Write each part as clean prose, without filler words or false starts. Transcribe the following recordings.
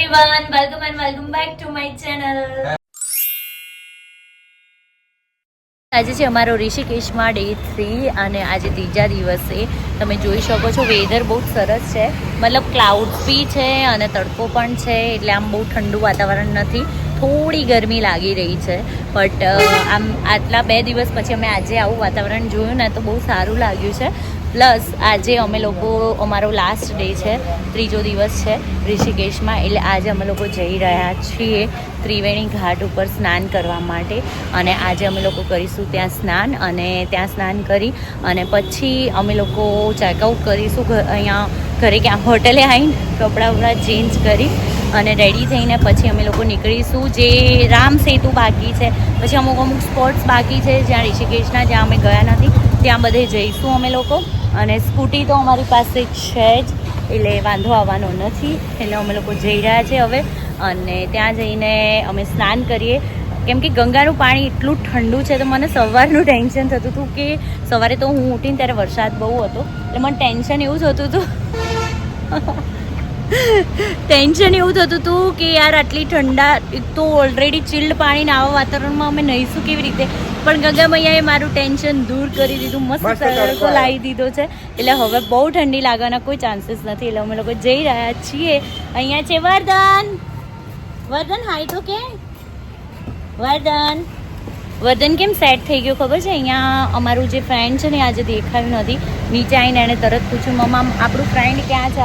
everyone, welcome and welcome back to my channel. આજે છે અમારો ઋષિકેશમાં ડે 3 અને આજે ત્રીજા દિવસે તમે જોઈ શકો છો વેધર બહુ સરસ છે, મતલબ ક્લાઉડ્સ બી છે અને તડકો પણ છે, એટલે આમ બહુ ઠંડુ વાતાવરણ નથી, થોડી ગરમી લાગી રહી છે. બટ આમ આટલા 2 દિવસ પછી અમે આજે આવું વાતાવરણ જોયું ને તો બહુ સારું લાગ્યું છે. પ્લસ આજે અમે લોકો અમારો લાસ્ટ ડે છે, ત્રીજો દિવસ છે ઋષિકેશમાં, એટલે આજે અમે લોકો જઈ રહ્યા છીએ ત્રિવેણી ઘાટ ઉપર સ્નાન કરવા માટે. અને આજે અમે લોકો કરીશું ત્યાં સ્નાન, અને ત્યાં સ્નાન કરી અને પછી અમે લોકો ચેકઆઉટ કરીશું અહીંયા ઘરે, ક્યાં હોટલે આવીને કપડાં વપડા ચેન્જ કરી અને રેડી થઈને પછી અમે લોકો નીકળીશું. જે રામ સેતુ બાકી છે, પછી અમુક સ્પોટ્સ બાકી છે જ્યાં ઋષિકેશના, જ્યાં અમે ગયા નથી, ત્યાં બધે જઈશું અમે લોકો. અને સ્કૂટી તો અમારી પાસે છે જ, એટલે વાંધો આવવાનો નથી. એટલે અમે લોકો જઈ રહ્યા છીએ હવે, અને ત્યાં જઈને અમે સ્નાન કરીએ. કેમ કે ગંગાનું પાણી એટલું ઠંડુ છે તો મને સવારનું ટેન્શન થતું હતું કે સવારે તો હું ઉઠીને ત્યારે વરસાદ બહુ હતો, એટલે મને ટેન્શન એવું થતું હતું કે યાર આટલી ઠંડા, એક તો ઓલરેડી ચિલ્ડ પાણી આવા વાતાવરણમાં અમે નહીશું કેવી રીતે. પણ ગંગા મૈયાએ મારું ટેન્શન દૂર કરી દીધું, મસ્ત તડકો લાવી દીધો છે, એટલે હવે બહુ ઠંડી લાગવાના કોઈ ચાન્સીસ નથી. એટલે અમે લોકો જઈ રહ્યા છીએ. અહીંયા છે વર્ધન હાય તો કે વર્ધન કેમ સેટ થઈ ગયો ખબર છે? અહીંયા અમારું જે ફ્રેન્ડ છે ને આજે દેખાયું નથી, નીચે આવીને એણે તરત પૂછ્યું મમ્મા આપણું ફ્રેન્ડ ક્યાં છે,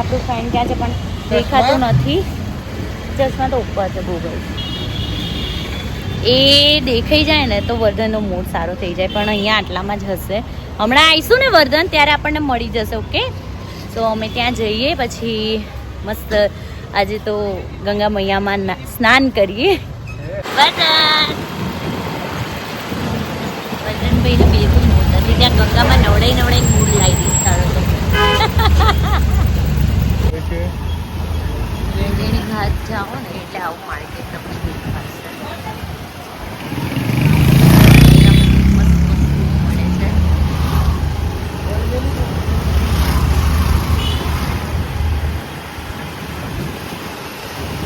પણ દેખાતો નથી. ચશ્મા તો ઉપર છે ગૂગલ, એ દેખાઈ જાય ને તો વર્ધનનો મૂડ સારો થઈ જાય, પણ અહીંયા આટલામાં જ હશે. હમણાં આવીશું ને વર્ધન, ત્યારે આપણને મળી જશે. ઓકે, તો અમે ત્યાં જઈએ, પછી મસ્ત આજે તો ગંગા મૈયામાં સ્નાન કરીએ. વર્ધનભાઈને બિલકુલ મૂડ નથી, ત્યાં ગંગામાં નવડાઈ મૂડ લાવી દઈશ તારો તો. ત્રિવેણી ઘાટ જાઓ ને એટલે આવું માર્કેટ તમને દેખાશે.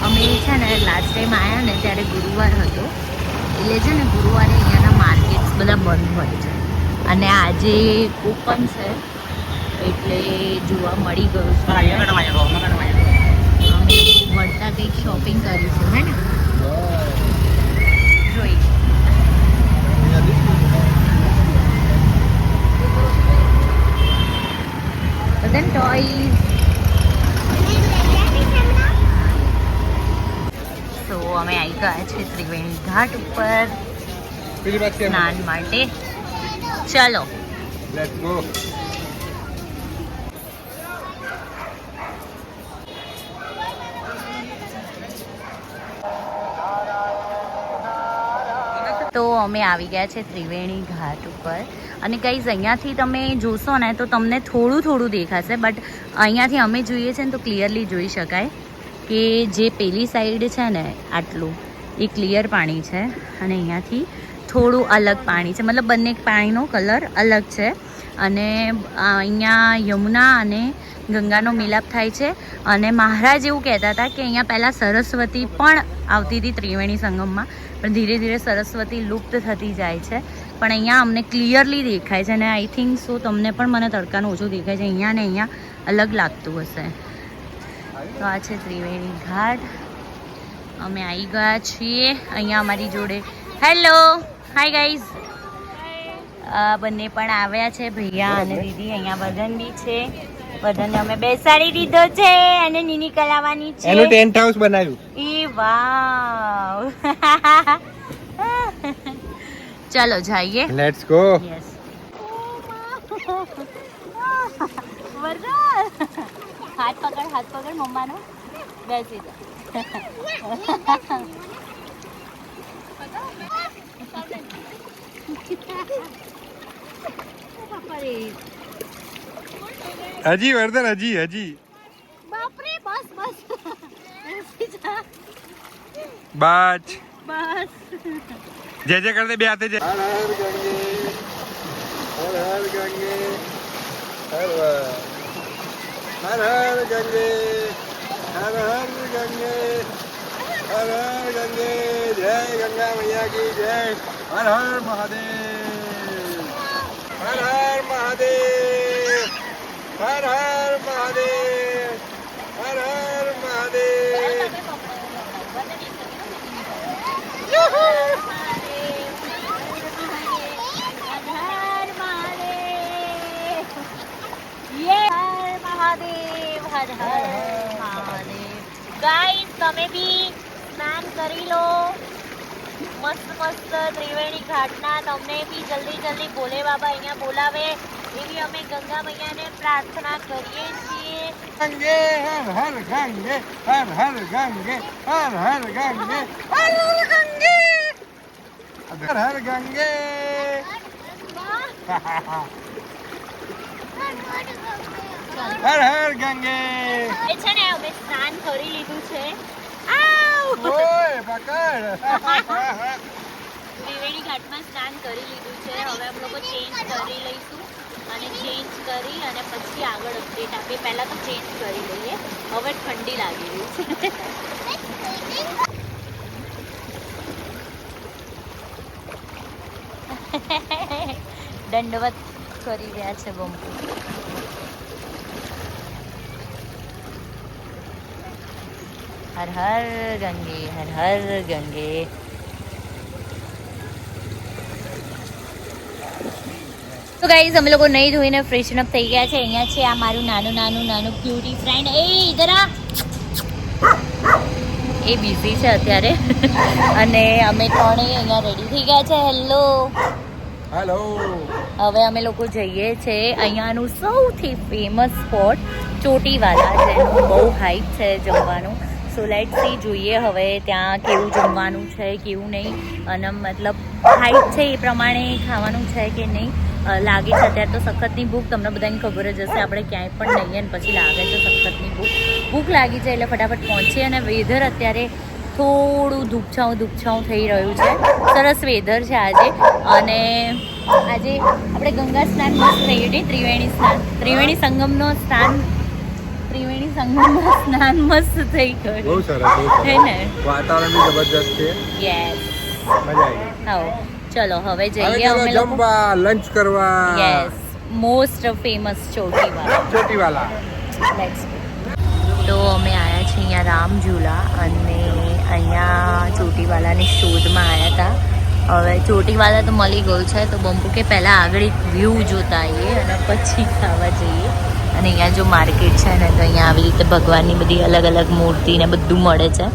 અમે છે ને લાસ્ટ ટાઈમ આવ્યા ને ત્યારે ગુરુવાર હતો, એટલે છે ને ગુરુવારે અહીંયાના માર્કેટ્સ બધા બંધ હોય છે, અને આજે ઓપન છે એટલે જોવા મળી ગયું છે. અમે વળતા કંઈક શોપિંગ કરીશું, હે ને? જોઈ બધા ટોયઝ. તો અમે આવી ગયા છે ત્રિવેણી ઘાટ ઉપર સ્નાન માટે. ચલો લેટ્સ ગો. તો અમે આવી ગયા છે ત્રિવેણી ઘાટ ઉપર, અને ગાઈઝ અહીંયાથી તમે જોશો ને તો તમને થોડું દેખાશે, બટ અહીંયાથી અમે જોઈએ છે ને તો ક્લિયરલી જોઈ શકાય કે જે પેલી સાઈડ છે ને આટલું એ ક્લિયર પાણી છે, અને અહીંયાથી થોડું અલગ પાણી છે, મતલબ બંને પાણીનો કલર અલગ છે. અને અહીંયા યમુના અને ગંગાનો મિલાપ થાય છે. અને મહારાજ એવું કહેતા હતા કે અહીંયા પહેલાં સરસ્વતી પણ આવતી હતી ત્રિવેણી સંગમમાં, પણ ધીરે ધીરે સરસ્વતી લુપ્ત થતી જાય છે. પણ અહીંયા અમને ક્લિયરલી દેખાય છે, અને આઈ થિંક સો તમને પણ મને તડકાનું ઓછું દેખાય છે. અહીંયા ને અહીંયા અલગ લાગતું હશે. તો આ છે ત્રિવેણી ઘાટ, અમે આવી ગયા છીએ. અહીંયા અમારી જોડે હેલો હાય ગાઈઝ, બંને પણ આવ્યા છે, ભૈયા અને દીદી. અહીંયા વર્ધન બી છે, વર્ધનને અમે બેસાડી દીધો છે, અને નીની કલાવાની છે. એનું ટેન્ટ હાઉસ બનાવ્યું. ઈ વાવ. ચલો જઈએ, લેટ્સ ગો. યસ. વર્ધન હાથ પકડ મમ્માનો, બેસી જા. હજી વર્ધન હજી બાપરે, બસ બાચ બસ. जय जय करते भी आते हर हर गंगे हर हर गंगे हर हर हर गंगे हर हर गंगे हर हर गंगे, जय गंगा मैया की जय। हर हर महादेव, हर हर महादेव, हर हर महादेव, हर हर महादेव। મહાદેવ હર હર મહાદેવ. ગાઈસ તમે બી સ્નાન કરી લો મસ્ત મસ્ત ત્રિવેણી ઘાટના. તમને બી જલ્દી જલ્દી ભોલે બાબા અહીંયા બોલાવે એવી અમે ગંગા મૈયાને પ્રાર્થના કરીએ છીએ. गंगे हर हर गंगे, हर हर गंगे, हर हर गंगे, हर हर गंगे, हर हर गंगे। हर हर गंगे। એ છે ને અમે સ્નાન કરી લીધું છે. આવ! ओए पकड़। ત્રિવેણી ઘાટમાં સ્નાન કરી લીધું છે. હવે અમે લોકો ચેન્જ કરી લઈશું અને ચેન્જ કરી અને પછી આગળ અપડેટ આપીએ. પહેલા તો ચેન્જ કરી લઈએ. હવે ઠંડી લાગી રહી છે. દંડવત કરી રહ્યા છે બંપુ. હર હર ગંગે, હર હર ગંગે. તો ગાઈઝ અમે લોકો નહીં ધોઈને ફ્રેશન અપ થઈ ગયા છે. અહીંયા છે આ મારું નાનું નાનું નાનું ક્યુટી ફ્રેન્ડ. એ ઇધર આ. એ બિઝી છે અત્યારે અને અમે ત્રણેય અહીંયા રેડી થઈ ગયા છે. હેલો. हेलो। હવે અમે લોકો જઈએ છે અહીંયાનું સૌથી ફેમસ સ્પોટ ચોટીવાલા છે. બહુ હાઈટ છે જમવાનું. સો લેટ્સ સી, જોઈએ હવે ત્યાં કેવું જમવાનું છે કેવું નહીં. અને મતલબ હાઈટ છે એ પ્રમાણે ખાવાનું છે કે નહીં. લાગે છે અત્યારે તો સખતની ભૂખ. તમને બધાને ખબર જ હશે આપણે ક્યાંય પણ નહીએ ને પછી લાગે છે સખતની ભૂખ લાગી જાય એટલે ફટાફટ પહોંચીએ. અને વેધર અત્યારે થોડું ધૂપછાઉં થઈ રહ્યું છે. સરસ વેધર છે આજે. અને આજે આપણે ગંગા સ્નાન મસ્ત થઈ ગયું. ત્રિવેણી સંગમનું સ્નાન મસ્ત થઈ ગયું. બહુ સરસ, બહુ છે સરસ. ને વાતાવરણ બી જબરજસ્ત છે. યસ, મજા આવી. આવો ચલો હવે હવે જઈએ ચલો અમે લોકો. જમવા, લંચ કરવા. Yes, most famous Chotiwala. Let's તો અમે આવ્યા છીએ અહીંયા રામ ઝૂલા અને અહીંયા ચોટીવાલાની શોધમાં આવ્યા હતા. હવે ચોટીવાલા તો મળી ગયું છે તો બંપુ કે પહેલાં આગળ એક વ્યૂ જોતા આવીએ અને પછી ખાવા જઈએ. અને અહીંયા જો માર્કેટ છે ને તો અહીંયા આવી રીતે ભગવાનની બધી અલગ અલગ મૂર્તિ ને બધું મળે છે.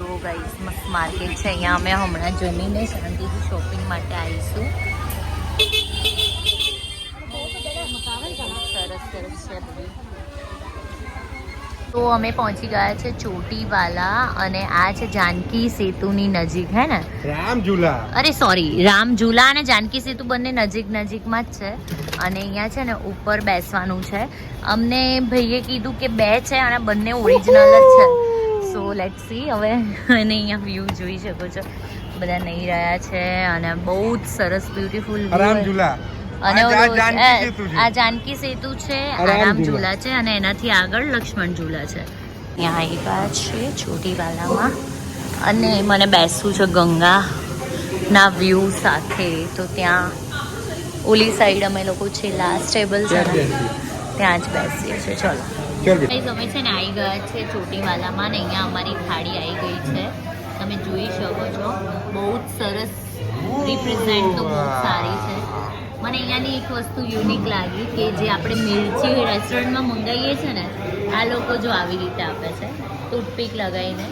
તો ગાઈસ મસ્ત માર્કેટ છે. અહીંયા અમે હમણાં જમીને શાંતિથી શોપિંગ માટે આવીશું. સરસ સરસ છે બધું. તો અમે પહોંચી ગયા છે ચોટીવાલા અને આ છે જાનકી સેતુની નજીક, હે ને? રામઝૂલા. અરે સોરી, રામઝૂલા અને જાનકી સેતુ બંને નજીકમાં જ છે. અને અહીંયા છે ને ઉપર બેસવાનું છે. અમને ભાઈએ કીધું કે 2 છે અને બંને ઓરિજિનલ જ છે. સો લેટ્સ સી હવે. અને અહીંયા વ્યૂ જોઈ શકો છો, બધા નહીં રહ્યા છે અને બહુ જ સરસ બ્યુટીફુલ રામઝૂલા. અને આ જાનકી સેતુ છે. આ જાનકી સેતુ છે, આ રામઝૂલા છે અને એનાથી આગળ લક્ષ્મણ ઝૂલા છે. અહીંયા આવી ગયા છે ચોટીવાલામાં અને મને બેસવું છે ગંગાના વ્યૂ સાથે. તો ત્યાં ઓલી સાઈડ અમે લોકો છે, લાસ્ટ ટેબલ છે ને ત્યાં જ બેસીએ છીએ. ચલો ગાઈઝ અમે છે ને આવી ગયા છે ચોટીવાલામાં ને અહીંયા અમારી થાળી આવી ગઈ છે. તમે જોઈ શકો છો, બહુ જ સરસ રિપ્રેઝેન્ટ તો બહુ સારી છે. મને અહીંયાની એક વસ્તુ યુનિક લાગી કે જે આપણે મિર્ચી રેસ્ટોરન્ટમાં મંગાવીએ છીએ ને, આ લોકો જો આવી રીતે આપે છે ટૂથપીક લગાવીને.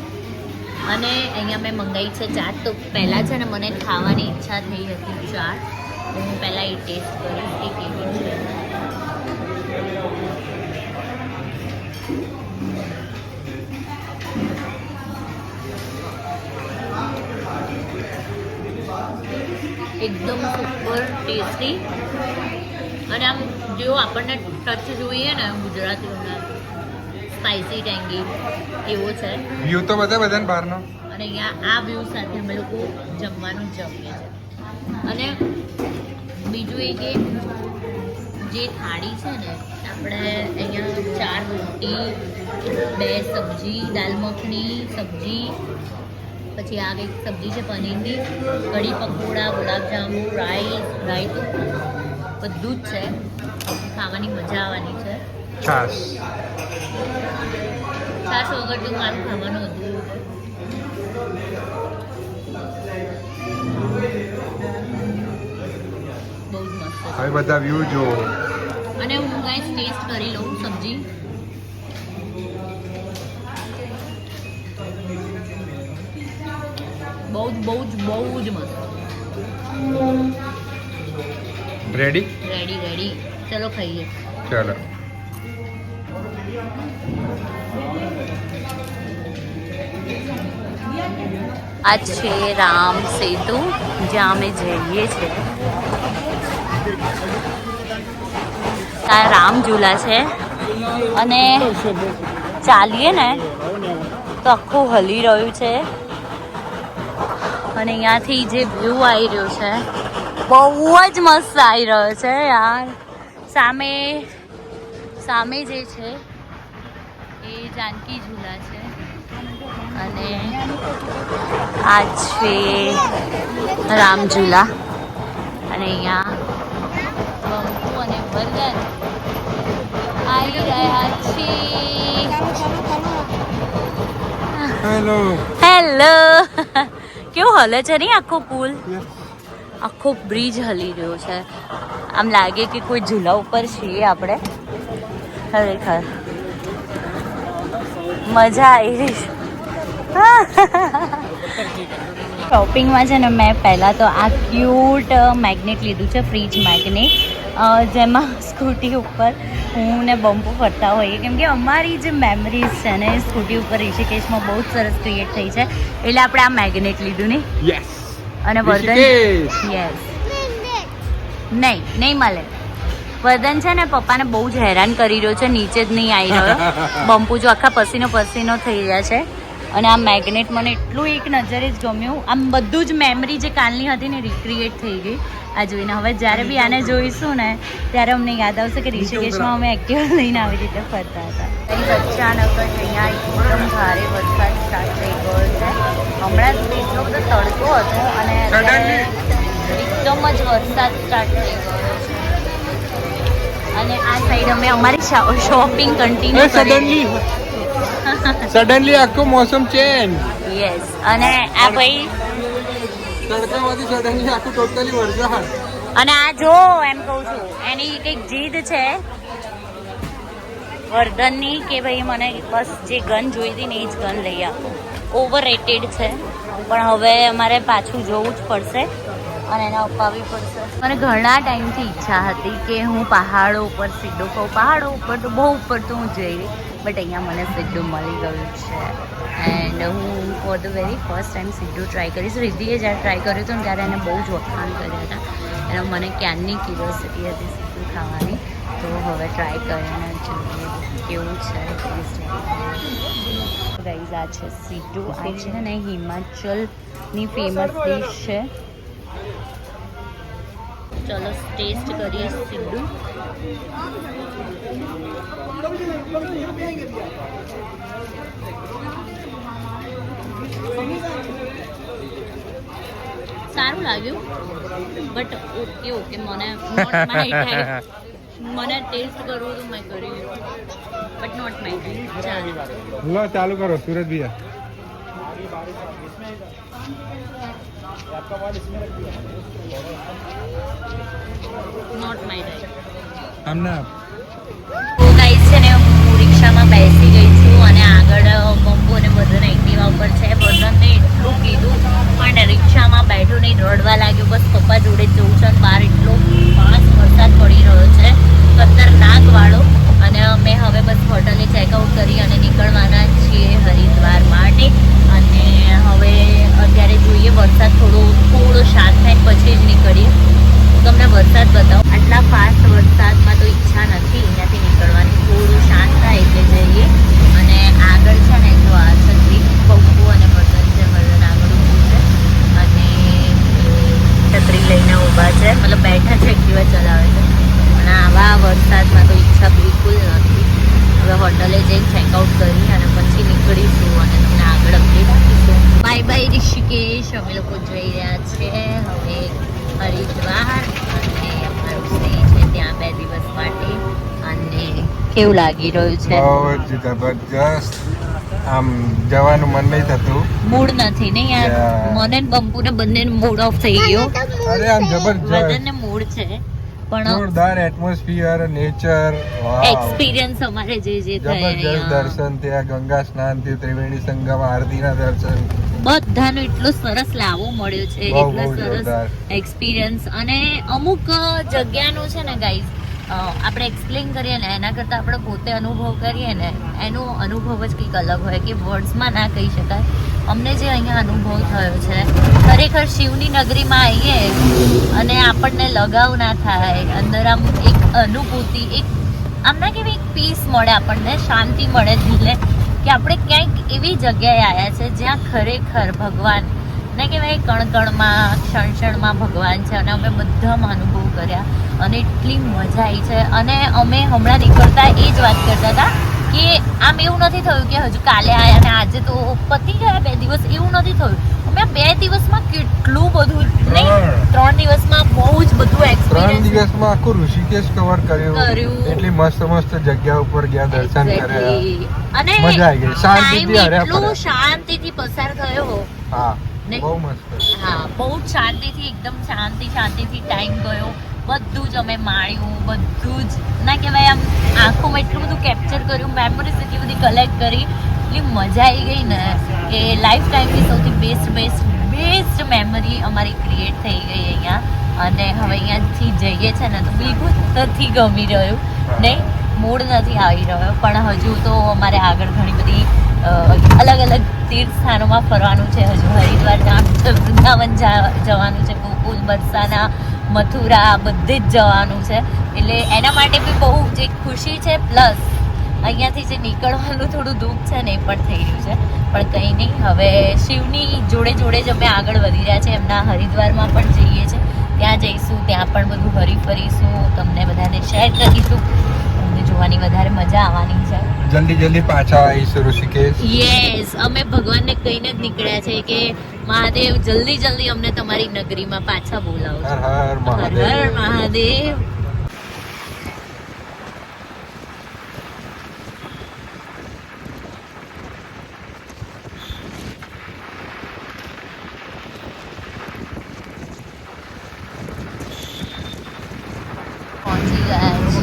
અને અહીંયા મેં મંગાવી છે ચાટ. તો પહેલાં છે ને મને ખાવાની ઈચ્છા થઈ હતી ચાટ. તો હું પહેલાં એ ટેસ્ટ કરીશ કે કેવી છે. એકદમ સુપર ટેસ્ટી. અને આમ જો આપણને ટચ જોઈએ ને ગુજરાતીઓના સ્પાઇસી ટેંગી એવો છે. વ્યૂ તો બધાને બહારનો. અને અહીંયા આ વ્યૂ સાથે અમે લોકો જમવાનું જમીએ છીએ. અને બીજું એ કે જે થાળી છે ને, આપણે અહીંયા 4 રોટી, 2 સબ્જી, દાલ મખની, સબ્જી પછી આ કંઈક સબ્જી છે પનીરની, કઢી પકોડા, ગુલાબજાંબુ, રાઈસ, રાયતું, બધું જ છે. ખાવાની મજા આવવાની છે. છાશ છાશ વગર તો મારું ખાવાનું હતું. બહુ જ મસ્ત છે. હવે બધા વ્યૂ જો. અને હું ગાઈસ ટેસ્ટ કરી લઉં સબ્જી. બહુ જ મસ્ત. રેડી રેડી ચલો ખાઈએ. ચાલો. આ છે રામ સેતુ જ્યાં અમે જઈએ છીએ. આ રામ ઝૂલા છે અને ચાલીએ ને તો આખું હલી રહ્યું છે. અને અહીંયાથી જે વ્યૂ આવી રહ્યો છે બહુ જ મસ્ત આવી રહ્યો છે યાર. સામે જે છે એ જાનકી ઝૂલા છે અને આ છે રામ ઝૂલા. અને અહીંયા બંપુ અને વરદાન આવી રહ્યા છે. હેલો. કેવું હલે છે નહીં આખો પુલ, આખો બ્રિજ હલી રહ્યો છે. આમ લાગે કે કોઈ ઝૂલા ઉપર છીએ આપણે. ખરેખર મજા આવી રહી છે. શોપિંગમાં છે ને મેં પહેલાં તો આ ક્યુટ મેગ્નેટ લીધું છે, ફ્રીજ મેગ્નેટ, જેમાં સ્કૂટી ઉપર હું ને બંપુ ફરતા હોઈએ. કેમ કે અમારી જે મેમરીઝ છે ને સ્કૂટી ઉપર ઋષિકેશમાં બહુ જ સરસ ક્રિએટ થઈ છે. એટલે આપણે આ મેગ્નેટ લીધું ને. યસ. અને વર્ધન યસ નહીં મળે. વર્ધન છે ને પપ્પાને બહુ જ હેરાન કરી રહ્યો છે, નીચે જ નહીં આવી રહ્યો. બંપુ જો આખા પસીનો થઈ રહ્યા છે. અને આ મેગ્નેટ મને એટલું એક નજરે જ ગમ્યું. આમ બધું જ મેમરી જે કાલની હતી ને રિક્રિએટ થઈ ગઈ આ જોઈને. હવે જ્યારે બી આને જોઈશું ને ત્યારે અમને યાદ આવશે કે ઋષિકેશમાં અમે એક્ટિવા લઈને આવી રીતે ફરતા હતા. અચાનક જ અહીંયા એકદમ ભારે વરસાદ સ્ટાર્ટ થઈ ગયો છે. હમણાં સુધી એટલો બધો તડકો હતો અને અત્યારે એકદમ જ વરસાદ સ્ટાર્ટ થઈ ગયો છે. અને આ સાઈડ અમે અમારી શોપિંગ કન્ટિન્યુ કરી. સડનલી આખું મોસમ ચેન્જ. યસ. અને આ ભાઈ તડકામાંથી સડનલી આખું ટોટલી વરસાદ. અને આ જો એમ કહું છું એની કંઈક જીદ છે વર્ધનની કે ભાઈ મને બસ જે ગન જોઈતી ને એ જ ગન લઈ આપો. ઓવર રેટેડ છે પણ હવે અમારે પાછું જોવું જ પડશે અને એને અપાવવી પડશે. મને ઘણા ટાઈમથી ઈચ્છા હતી કે હું પહાડો ઉપર સીધો ખાઉં. પહાડો ઉપર તો બહુ ઉપર તો હું જઈ રહી, બટ અહીંયા મને સીધું મળી ગયું છે. એન્ડ હું for the very first time સીધું ટ્રાય કરીશ. રિદ્ધિએ જ્યારે ટ્રાય કર્યું હતું ને ત્યારે એને બહુ જ વખાણ કર્યા હતા. અને મને ક્યારની ક્યુરિયોસિટી હતી સીધું ખાવાની. તો હવે ટ્રાય કરીને જોઈએ કેવું છે. ગાઈઝ આ છે સીધું. આ છે ને હિમાચલની ફેમસ ડિશ છે. ચલો ટેસ્ટ કરીએ સીધું. સારું લાગ્યું બટ ઓકે મને નોટ માય ટાઈપ. મને ટેસ્ટ કરવું તો મેં કર્યું બટ નોટ માય ટાઈપ. ચાલો લો ચાલુ કરો સુરત ભૈયા. Not my type. આમના તો ગાઈસ છે ને હું રિક્ષામાં બેસી ગઈ છું અને આગળ બંપુ અને વર્ધન એક્ટિવા ઉપર છે. વર્ધનને એટલું કીધું પણ રિક્ષામાં બેઠો નહીં, રડવા લાગ્યો. બસ પપ્પા જોડે જ જવું છે. અને બહાર એટલો ફાસ્ટ વરસાદ પડી રહ્યો છે ખતરનાક વાળો. અને અમે હવે બસ હોટલે ચેકઆઉટ કરી અને નીકળવાના છીએ હરિદ્વાર માટે. અને હવે અત્યારે જોઈએ વરસાદ થોડો શાંત થાય પછી જ નીકળીએ. તમને વરસાદ બતાવો. આટલા ફાસ્ટ વરસાદમાં તો ઈચ્છા નથી અહીંયાથી નીકળવાની. થોડું શાંત થાય એટલે જઈએ. અને આગળ છે ને જો આ છત્રી પપ્પુ અને વર્ધન છે. વર્ધન આગળ ઊભું છે અને છત્રી લઈને ઊભા છે, મતલબ બેઠા છે, એક્ટિવા ચલાવે છે. અને આવા વરસાદમાં તો ઈચ્છા બિલકુલ નથી. હવે હોટલે જઈને ચેકઆઉટ કરી અને પછી નીકળીશું અને તમને આગળ અપડેટ આપીશું. Bye bye Rishi. અમે લોકો જઈ રહ્યા છીએ હવે હરિદ્વાર અને અમારું સ્ટે છે ત્યાં 2 દિવસ માટે. અને કેવું લાગી રહ્યું છે? બહુ જ જબરજસ્ત. આમ જવાનું મન નહીં થતું. મૂડ નથી ને યાર. Yeah. મને ને બંપુને બંને મૂડ ઓફ થઈ ગયો. અરે આમ જબરજસ્ત બધાને મૂડ છે પણ જોરદાર એટમોસ્ફિયર, નેચર, એક્સપિરિયન્સ અમારે જે જબરજસ્ત થાય દર્શન ત્યાં, ગંગા સ્નાન થયું, ત્રિવેણી સંગમ આરતીના દર્શન. બધાનો એટલો સરસ લાવો મળ્યો છે, બહુ, એટલા બહુ સરસ જોરદાર. એક્સપિરિયન્સ. અને અમુક જગ્યાનું છે ને ગાઈઝ, આપણે એક્સપ્લેન કરીએ ને એના કરતાં આપણે પોતે અનુભવ કરીએ ને એનો અનુભવ જ કંઈક અલગ હોય કે વર્ડ્સમાં ના કહી શકાય. અમને જે અહીંયા અનુભવ થયો છે ખરેખર શિવની નગરીમાં આવીએ અને આપણને લગાવ ના થાય, અંદર આમ એક અનુભૂતિ, એક આમ ના કેવી એક પીસ મળે આપણને, શાંતિ મળે દિલે કે આપણે ક્યાંક એવી જગ્યાએ આવ્યા છે જ્યાં ખરેખર ભગવાન ના કહેવાય કણકણમાં, ક્ષણક્ષણમાં ભગવાન છે. અને અમે બધામાં અનુભવ કર્યા અને એટલી મજા આવી છે. અને અમે હમણાં નીકળતા એ જ વાત કરતા હતા કે આમ એવું નથી થયું કે હજુ કાલે આવ્યા અને આજે તો પતી ગયા 2 દિવસ, એવું નથી થયું. અમે આ 2 દિવસમાં કેટલું બધું નહીં, 3 દિવસમાં બહુ જ બધું 3 એક્સપિરિયન્સ દિવસમાં આખું ઋષિકેશ કવર કર્યું. એટલી મસ્ત મસ્ત જગ્યા ઉપર ગયા, દર્શન કર્યા. અને મજા આવી ગઈ. શાંતિથી time હર્યા એટલું ફર્યા. શાંતિથી પસાર થયો. હા, નહીં? બહુ મસ્ત. હા, બહુ જ શાંતિથી, એકદમ શાંતિથી ટાઈમ ગયો. બધું જ અમે માણ્યું, બધું જ ના કહેવાય આમ આંખોમાં એટલું બધું કેપ્ચર કર્યું, મેમરીઝ એટલી બધી કલેક્ટ કરી, એટલી મજા આવી ગઈ ને કે લાઈફ ટાઈમની સૌથી બેસ્ટ મેમરી અમારી ક્રિએટ થઈ ગઈ અહીંયા. અને હવે અહીંયાથી જઈએ છે ને તો બિલકુલ નથી ગમી રહ્યું, નહીં મૂડ નથી આવી રહ્યો. પણ હજુ તો અમારે આગળ ઘણી બધી અલગ અલગ તીર્થ સ્થાનોમાં ફરવાનું છે. હજુ હરિદ્વાર વૃંદાવન જવાનું છે, ગોકુલ, બરસાના, મથુરા બધે જ જવાનું છે. એટલે એના માટે બી બહુ જે ખુશી છે, પ્લસ અહીંયાથી જે નીકળવાનું થોડું દુઃખ છે ને એ પણ થઈ રહ્યું છે. પણ કંઈ નહીં, હવે શિવની જોડે જોડે જ અમે આગળ વધી રહ્યા છે. એમના હરિદ્વારમાં પણ જઈએ છીએ, ત્યાં જઈશું, ત્યાં પણ બધું હરી ફરીશું, તમને બધાને શેર કરીશું. તમને જોવાની વધારે મજા આવવાની છે. જલ્દી પાછા આવીશું ઋષિકેશ. યસ, અમે ભગવાનને કહીને જ નીકળ્યા છે કે મહાદેવ જલ્દી અમને તમારી નગરીમાં પાછા બોલાવો. હર હર હર મહાદેવ. હર મહાદેવ. પહોંચી ગયા છે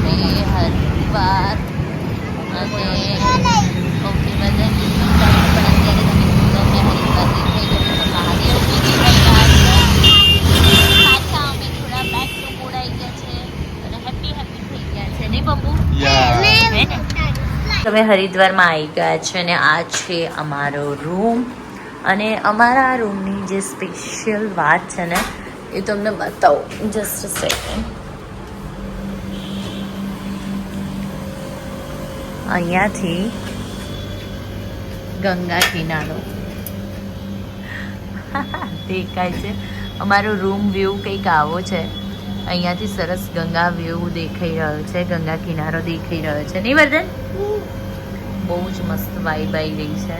હરિદ્વાર. અને ઓકે બધા પણ અત્યારે તમે હરિદ્વાર દેખાઈ ગયું તો મહાદેવ બી દેખાઈ ગયા છે. પાછા અમે થોડા બેક ટુ મૂડ આવી ગયા છે અને હેપી થઈ ગયા છે, નહીં બબુ? હે ને? તમે હરિદ્વારમાં આવી ગયા છે અને આ છે અમારો રૂમ. અને અમારા રૂમની જે સ્પેશિયલ વાત છે ને એ તમને બતાવું, જસ્ટ અ સેકન્ડ. અહીંયાથી ગંગા કિનારો દેખાય છે. અમારો રૂમ વ્યૂ કંઈક આવો છે. અહીંયાથી સરસ ગંગા વ્યૂ દેખાઈ રહ્યો છે, ગંગા કિનારો દેખાઈ રહ્યો છે, નહીં વર્ધન? બહુ જ મસ્ત વાઇબ આવી રહી છે.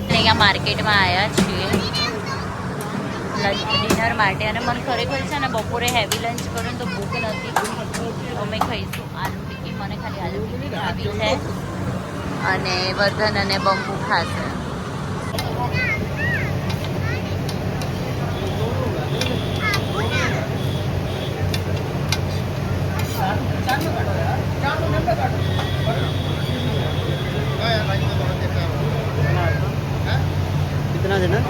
અહીંયા માર્કેટમાં આવ્યા છીએ ડિનર માટે. અને મને ખરેખર છે ને બપોરે હેવી લંચ કરું તો ભૂખ નથી. અમે ખાઈશું આલુ ટિક્કી. મને ખાલી આલુ ટિક્કી ખાવી છે અને વર્ધન અને બંબુ ખાશે. कितना देना?